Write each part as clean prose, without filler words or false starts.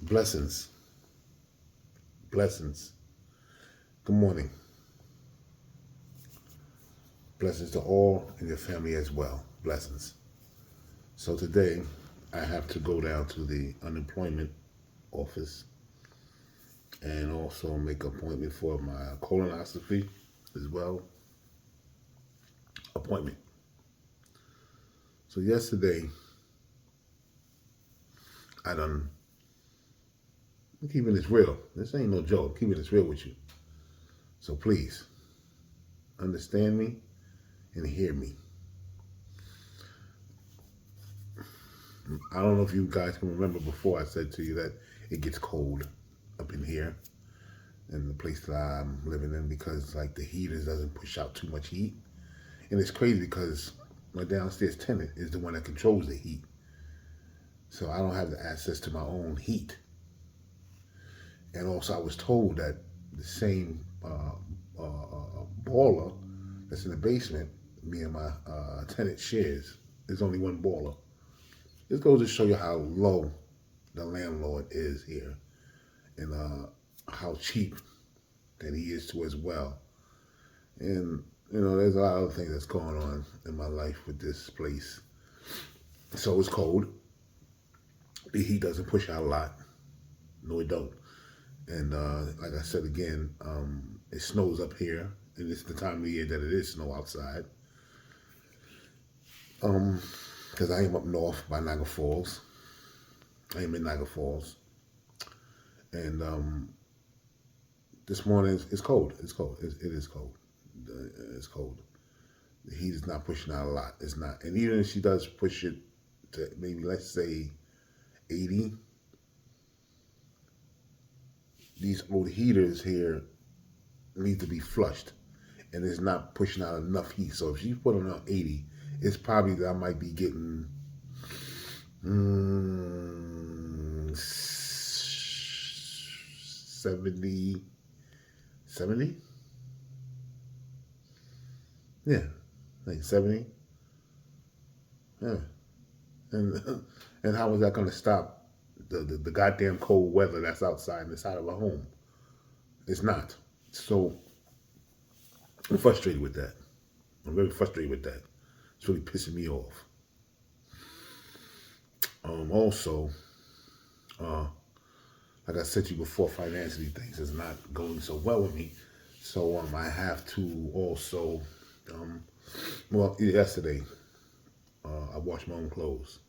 Blessings. Blessings. Good morning. Blessings to all in your family as well. Blessings. So today, I have to go down to the unemployment office and also make an appointment for my colonoscopy as well. Appointment. So yesterday, I'm keeping this real. This ain't no joke. I'm keeping this real with you. So please, understand me and hear me. I don't know if you guys can remember before I said to you that it gets cold up in here in the place that I'm living in because like the heaters doesn't push out too much heat. And it's crazy because my downstairs tenant is the one that controls the heat. So I don't have the access to my own heat. And also I was told that the same boiler that's in the basement, me and my tenant shares, there's only one boiler. This goes to show you how low the landlord is here and how cheap that he is to as well. And, there's a lot of other things that's going on in my life with this place. So it's cold. The heat doesn't push out a lot. No, it don't. And like I said again, it snows up here. And it's the time of the year that it is snow outside. Because I am up north by Niagara Falls. I am in Niagara Falls. And this morning it's cold. It's cold. It is cold. It's cold. The heat is not pushing out a lot. It's not. And even if she does push it to maybe, let's say, 80, these old heaters here need to be flushed. And it's not pushing out enough heat. So if she put on 80, it's probably that I might be getting 70. Yeah, like 70. Yeah. And and how is that going to stop the goddamn cold weather that's outside and inside of our home? It's not. So I'm frustrated with that. I'm very frustrated with that. It's really pissing me off. Also, like I said to you before, financially things is not going so well with me. So I have to also, yesterday I washed my own clothes.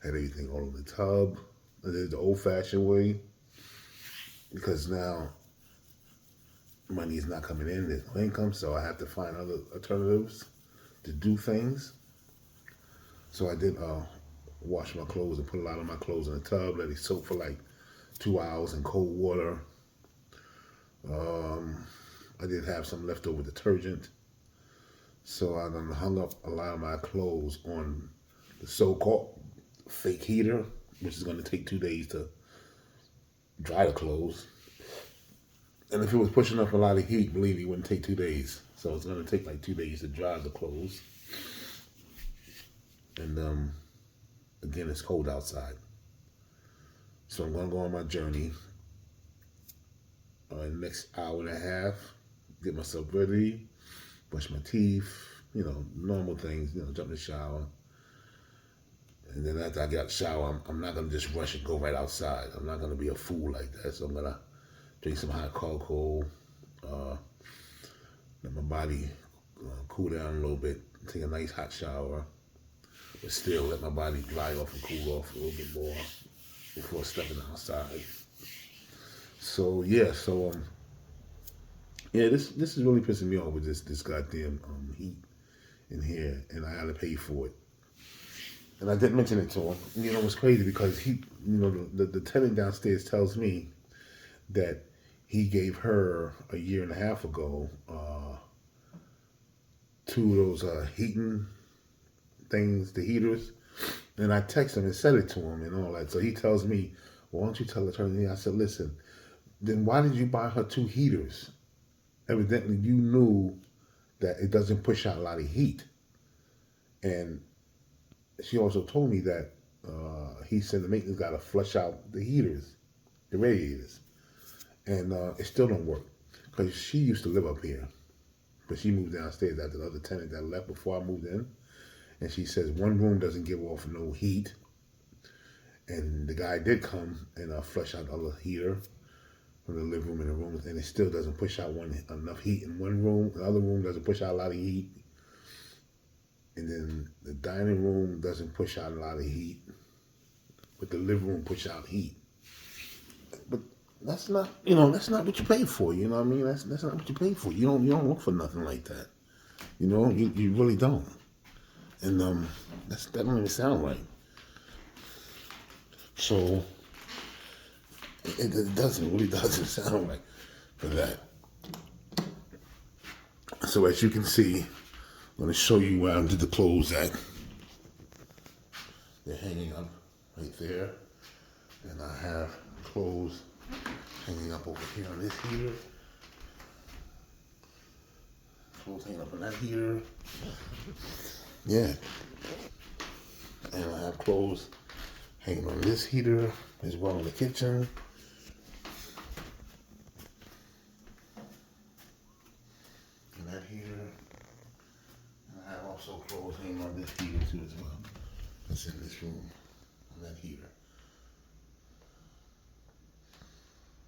Had everything all in the tub. I did it the old-fashioned way because now money is not coming in. There's no income, so I have to find other alternatives to do things. So I did wash my clothes and put a lot of my clothes in the tub, let it soak for like 2 hours in cold water. I did have some leftover detergent. So I done hung up a lot of my clothes on the so-called fake heater, which is going to take 2 days to dry the clothes. And if it was pushing up a lot of heat, believe me, it wouldn't take 2 days. So it's going to take like 2 days to dry the clothes. And again, it's cold outside. So I'm going to go on my journey in the next hour and a half, get myself ready, brush my teeth, normal things, jump in the shower. And then after I get out the shower, I'm not going to just rush and go right outside. I'm not going to be a fool like that. So I'm going to drink some hot cocoa, let my body cool down a little bit, take a nice hot shower, but still let my body dry off and cool off a little bit more before stepping outside. So this is really pissing me off with this goddamn heat in here, and I gotta pay for it. And I didn't mention it to him. It's crazy because the tenant downstairs tells me that he gave her a year and a half ago 2 of those heating things, the heaters. And I texted him and said it to him and all that. So he tells me, well, why don't you tell the attorney? I said, listen, then why did you buy her 2 heaters? Evidently, you knew that it doesn't push out a lot of heat. And she also told me that he said the maintenance got to flush out the heaters. the radiators, and it still don't work because she used to live up here, but she moved downstairs after the other tenant that left before I moved in, and she says one room doesn't give off no heat, and the guy did come and flush out the other heater from the living room and the rooms, and it still doesn't push out enough heat in one room. The other room doesn't push out a lot of heat, and then the dining room doesn't push out a lot of heat, but the living room push out heat. But that's not, that's not what you pay for. You know what I mean? That's not what you pay for. You don't look for nothing like that. You really don't. And that don't even sound right. So it really doesn't sound right for that. So as you can see, I'm going to show you where I did the clothes at. They're hanging up right there. And I have clothes hanging up over here on this heater. Clothes hanging up on that heater. Yeah. And I have clothes hanging on this heater as well in the kitchen. And that heater. And I have also clothes hanging on this heater too as well. That's in this room. On that heater.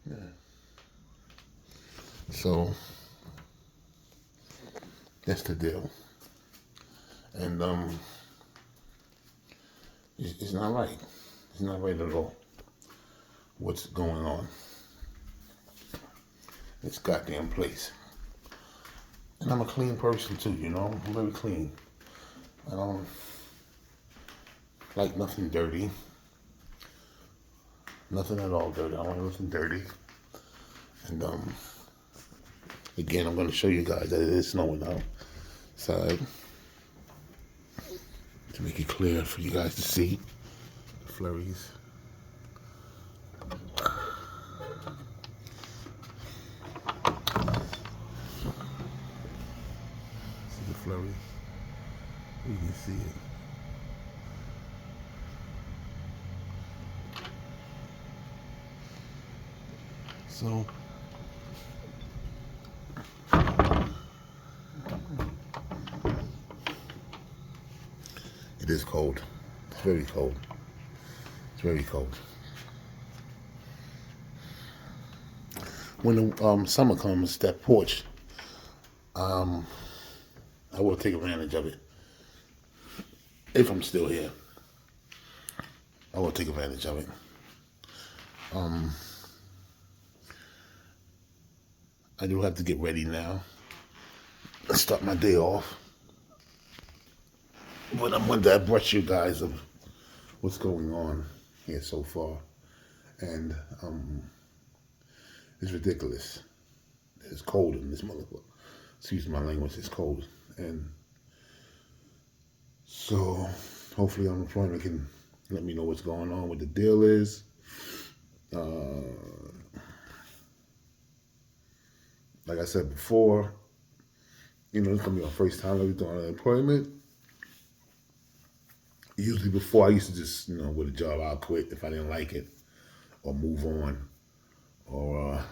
Yeah. So that's the deal. And it's not right. It's not right at all. What's going on? This goddamn place. And I'm a clean person too, I'm very clean. I don't like nothing dirty. Nothing at all dirty. I don't want nothing dirty. And again, I'm going to show you guys that it is snowing outside to make it clear for you guys to see the flurries. See the flurry? You can see it. So it is cold. It's very cold. It's very cold. When the summer comes, that porch, I will take advantage of it. If I'm still here, I will take advantage of it. I do have to get ready now. Start my day off. But I wanted to brush you guys of what's going on here so far. And it's ridiculous. It's cold in this motherfucker. Excuse my language, it's cold. And so hopefully Unemployed can let me know what's going on, what the deal is. Like I said before, it's going to be my first time ever doing unemployment. Usually before, I used to just, with a job, I'll quit if I didn't like it or move on. Or,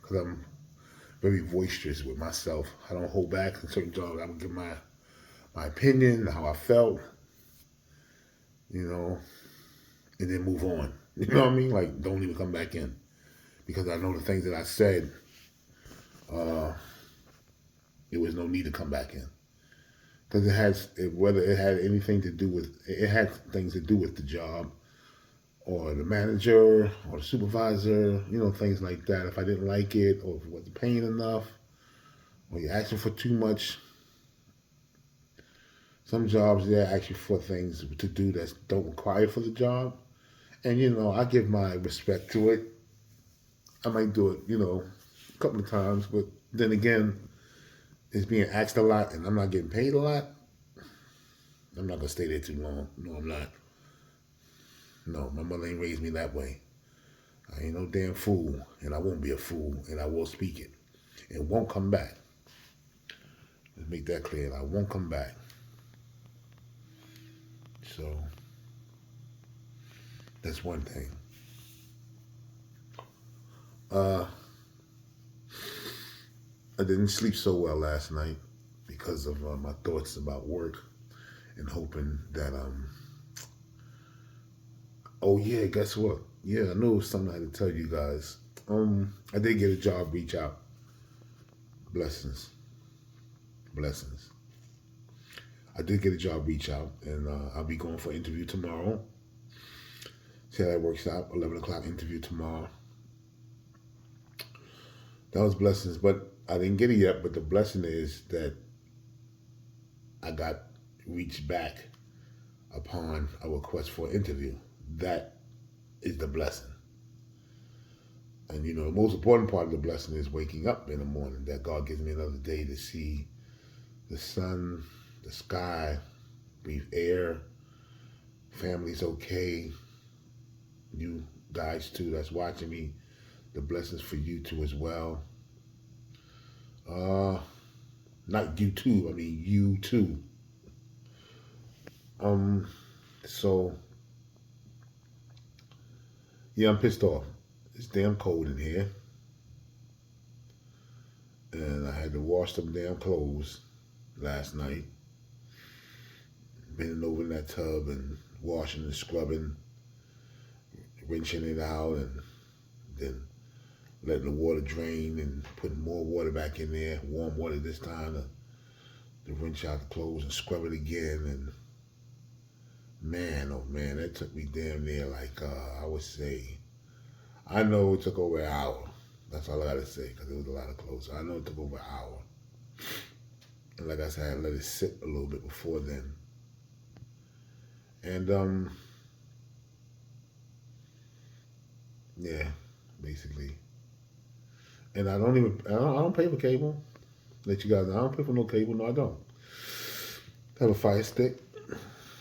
because I'm very boisterous with myself. I don't hold back in certain jobs. I would give my opinion, how I felt, and then move on. You know what I mean? Like, don't even come back in. Because I know the things that I said, there was no need to come back in. Because whether it had anything to do with, it had things to do with the job, or the manager, or the supervisor, things like that. If I didn't like it, or if it wasn't paying enough, or you're asking for too much. Some jobs, they're asking for things to do that don't require for the job. And, I give my respect to it. I might do it, a couple of times, but then again, it's being asked a lot and I'm not getting paid a lot. I'm not going to stay there too long. No, I'm not. No, my mother ain't raised me that way. I ain't no damn fool, and I won't be a fool, and I will speak it. It won't come back. Let's make that clear. I won't come back. So That's one thing. Uh, I didn't sleep so well last night because of my thoughts about work and hoping that Oh yeah, guess what? Yeah, I knew it was something I had to tell you guys. I did get a job reach out. Blessings, blessings. I did get a job reach out, and I'll be going for an interview tomorrow. See how that works out. 11 o'clock interview tomorrow. That was blessings, but I didn't get it yet. But the blessing is that I got reached back upon a request for an interview. That is the blessing. And you know, the most important part of the blessing is waking up in the morning. That God gives me another day to see the sun, the sky, breathe air. Family's okay. You guys too, that's watching me. The blessings for you too as well. Not you too. I mean you too. So yeah, I'm pissed off. It's damn cold in here, and I had to wash them damn clothes last night. Bending over in that tub and washing and scrubbing, rinsing it out, and then letting the water drain and putting more water back in there, warm water this time to rinse out the clothes and scrub it again. And man, oh man, that took me damn near like, I would say, I know it took over an hour. That's all I gotta say, because it was a lot of clothes. I know it took over an hour. And like I said, I let it sit a little bit before then. And yeah, basically. And I don't pay for cable. Let you guys know, I don't pay for no cable. No, I don't. I have a Fire Stick.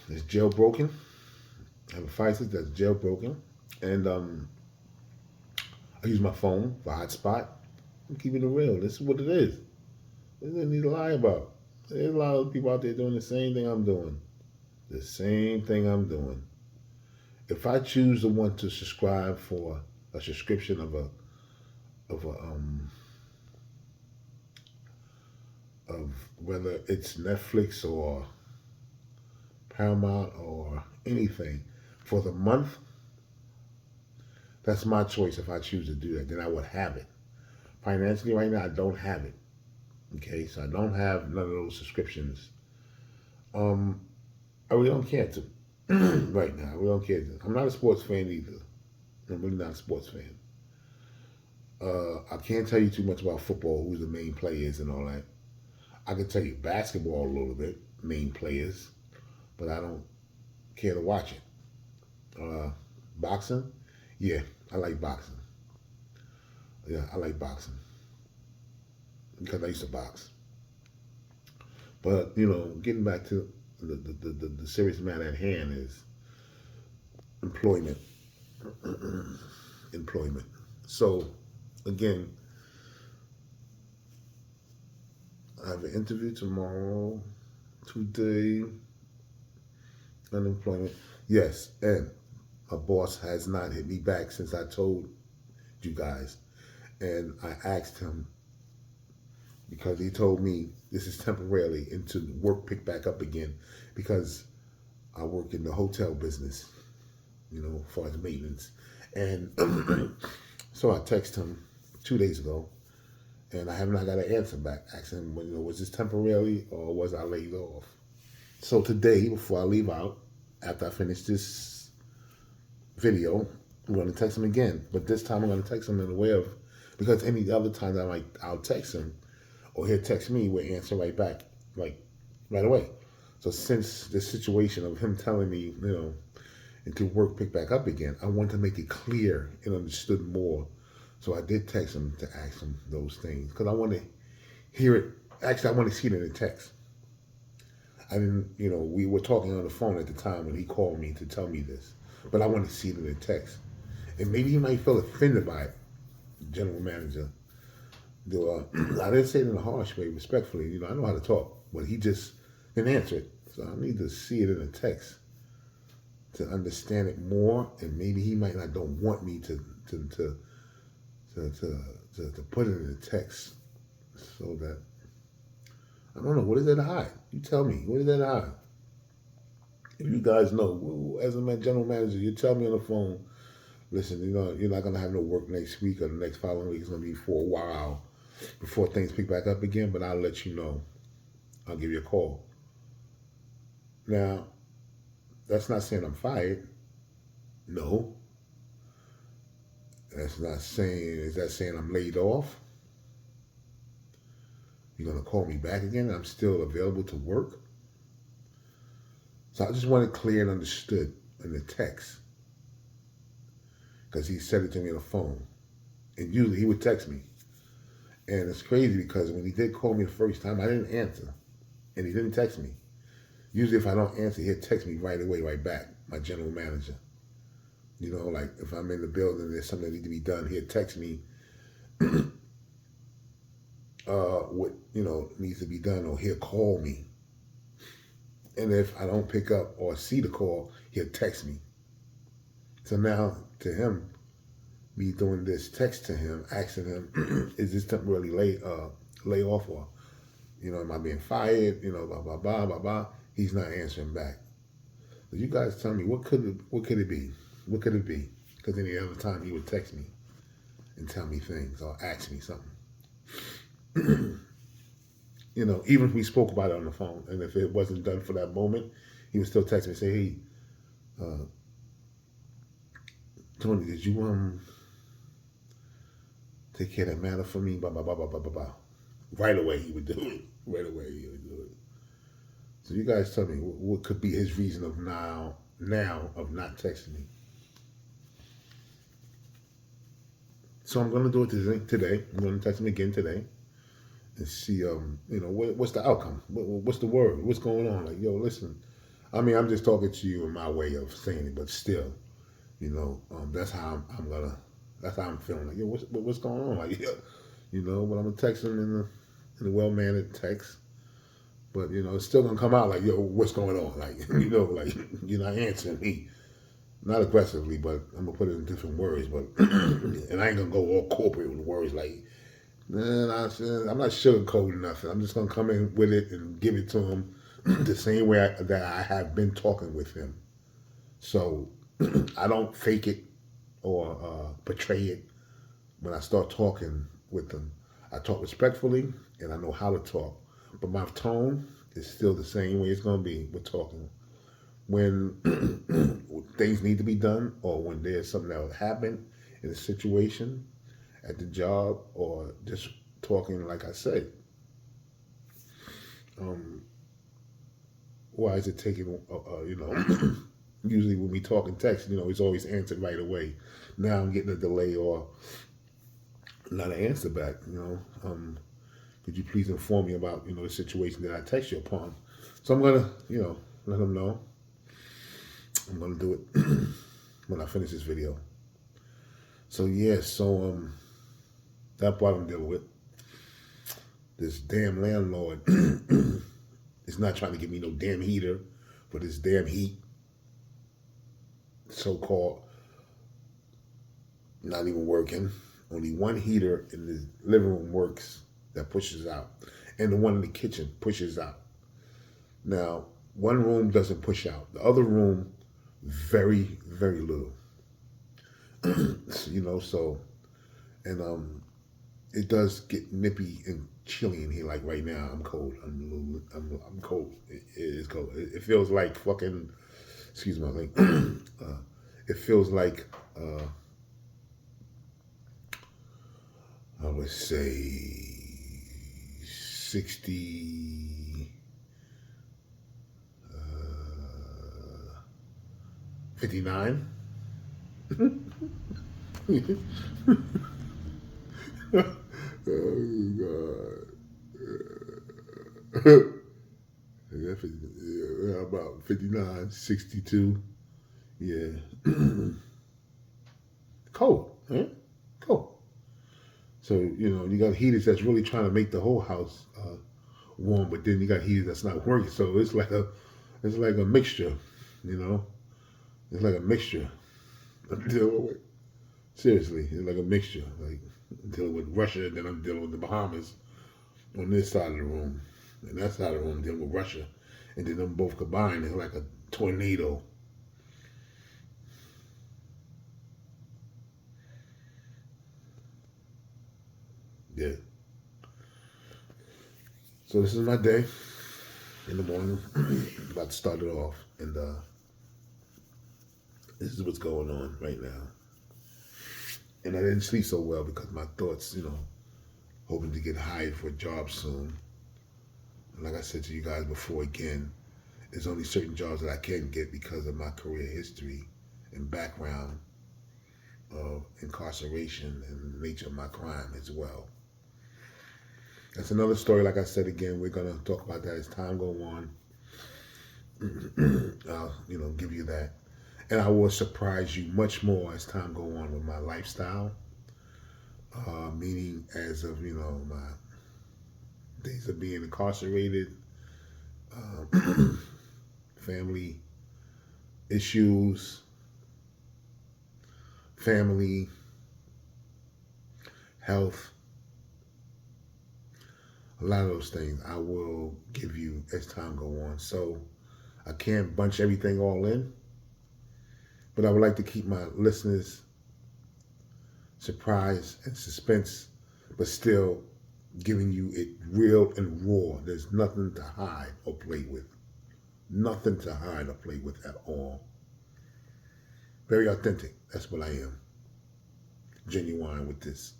It's jailbroken. I have a Fire Stick that's jailbroken. And I use my phone for hotspot. I'm keeping it real. This is what it is. There's nothing need to lie about. There's a lot of people out there doing the same thing I'm doing. The same thing I'm doing. If I choose to want to subscribe for a subscription of whether it's Netflix or Paramount or anything for the month, that's my choice. If I choose to do that, then I would have it. Financially right now, I don't have it. Okay, so I don't have none of those subscriptions. I really don't care to right now. I really don't care to. I'm not a sports fan either. I'm really not a sports fan. I can't tell you too much about football, who's the main players and all that. I can tell you basketball a little bit, main players, but I don't care to watch it. Boxing, yeah, I like boxing. Yeah, I like boxing because I used to box. But you know, getting back to the serious matter at hand is employment. Employment. So again, I have an interview tomorrow, today, unemployment. Yes, and my boss has not hit me back since I told you guys. And I asked him because he told me this is temporarily until work pick back up again because I work in the hotel business, you know, as far as maintenance. And so I texted him 2 days ago and I have not got an answer back. Asking him, you know, was this temporarily or was I laid off? So today, before I leave out, after I finish this video, I'm going to text him again. But this time I'm going to text him in a way of, because any other time I'll text him or he'll text me, we'll answer right back, like right away. So since this situation of him telling me, you know, until work pick back up again, I want to make it clear and understood more. So I did text him to ask him those things because I want to hear it. Actually, I want to see it in the text. I didn't, you know, we were talking on the phone at the time when he called me to tell me this, but I want to see it in the text. And maybe he might feel offended by it, general manager. I didn't say it in a harsh way, respectfully. You know, I know how to talk, but he just didn't answer it. So I need to see it in the text to understand it more, and maybe he might not don't want me to put it in the text, so that I don't know, what is there to hide. You tell me, what is there to hide? If you guys know, as a general manager, you tell me on the phone, listen, you're not gonna have no work next week or the next following week. It's gonna be for a while before things pick back up again, but I'll let you know. I'll give you a call. Now, that's not saying I'm fired. No. That's not saying, is that saying I'm laid off? You're gonna call me back again? I'm still available to work? So I just want it clear and understood in the text. Because he said it to me on the phone. And usually he would text me. And it's crazy because when he did call me the first time, I didn't answer. And he didn't text me. Usually if I don't answer, he'll text me right away, right back, my general manager. Like if I'm in the building and there's something that needs to be done, he'll text me what, needs to be done, or he'll call me. And if I don't pick up or see the call, he'll text me. So now to him, me doing this text to him, asking him, is this temporarily lay off, or, am I being fired? Blah, blah, blah, blah, blah. He's not answering back. So you guys tell me, what could it be? What could it be? Because any other time he would text me and tell me things or ask me something. Even if we spoke about it on the phone, and if it wasn't done for that moment, he would still text me and say, hey, Tony, did you take care of that matter for me? Blah, blah, blah, blah, blah, blah, blah. Right away he would do it. Right away he would do it. So you guys tell me, what could be his reason of now of not texting me? So I'm going to do it today. I'm going to text him again today and see, what's the outcome? What's the word? What's going on? Like, yo, listen, I'm just talking to you in my way of saying it, but still, that's how that's how I'm feeling. Like, yo, what's going on? Like, but I'm going to text him in a well-mannered text. But, it's still going to come out like, yo, what's going on? Like, like, you're not answering me. Not aggressively, but I'm going to put it in different words. But and I ain't going to go all corporate with words like, man, I'm not sugarcoating nothing. I'm just going to come in with it and give it to him the same way that I have been talking with him. So I don't fake it or portray it when I start talking with them. I talk respectfully, and I know how to talk. But my tone is still the same way it's going to be with talking. When things need to be done, or when there's something that will happen in a situation at the job, or just talking like I said. Why is it taking, usually when we talk in text, it's always answered right away. Now I'm getting a delay or not an answer back, could you please inform me about, the situation that I text you upon? So I'm going to, let them know. I'm going to do it when I finish this video. So, that part I'm dealing with. This damn landlord is not trying to give me no damn heater for this damn heat. So-called not even working. Only one heater in the living room works that pushes out. And the one in the kitchen pushes out. Now, one room doesn't push out. The other room, very, very little. So, and it does get nippy and chilly in here. Like right now, I'm cold. I'm cold. It is cold. It feels like fucking, excuse my language. It feels like, I would say 59. Oh God. About 59, 62. Yeah. Cold, man. Cold. So, you got heaters that's really trying to make the whole house warm, but then you got heaters that's not working. So it's like a mixture, . It's like a mixture. I'm dealing with. Seriously, it's like a mixture. Like I'm dealing with Russia, then I'm dealing with the Bahamas on this side of the room, and that side of the room dealing with Russia, and then them both combined, it's like a tornado. Yeah. So this is my day in the morning. About to start it off, and this is what's going on right now. And I didn't sleep so well because my thoughts, hoping to get hired for a job soon. And like I said to you guys before, again, there's only certain jobs that I can get because of my career history and background of incarceration and the nature of my crime as well. That's another story. Like I said again, we're gonna talk about that as time go on. I'll, give you that, and I will surprise you much more as time go on with my lifestyle. Meaning, as of my days of being incarcerated, family issues, family, health, a lot of those things I will give you as time go on. So I can't bunch everything all in, but I would like to keep my listeners surprised and suspense, but still giving you it real and raw. There's nothing to hide or play with. Nothing to hide or play with at all. Very authentic. That's what I am. Genuine with this.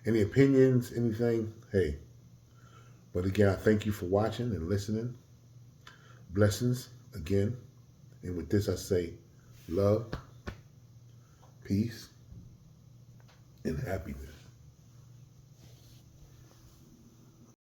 Any opinions, anything? Hey. But again, I thank you for watching and listening. Blessings again. And with this, I say love, peace, and happiness.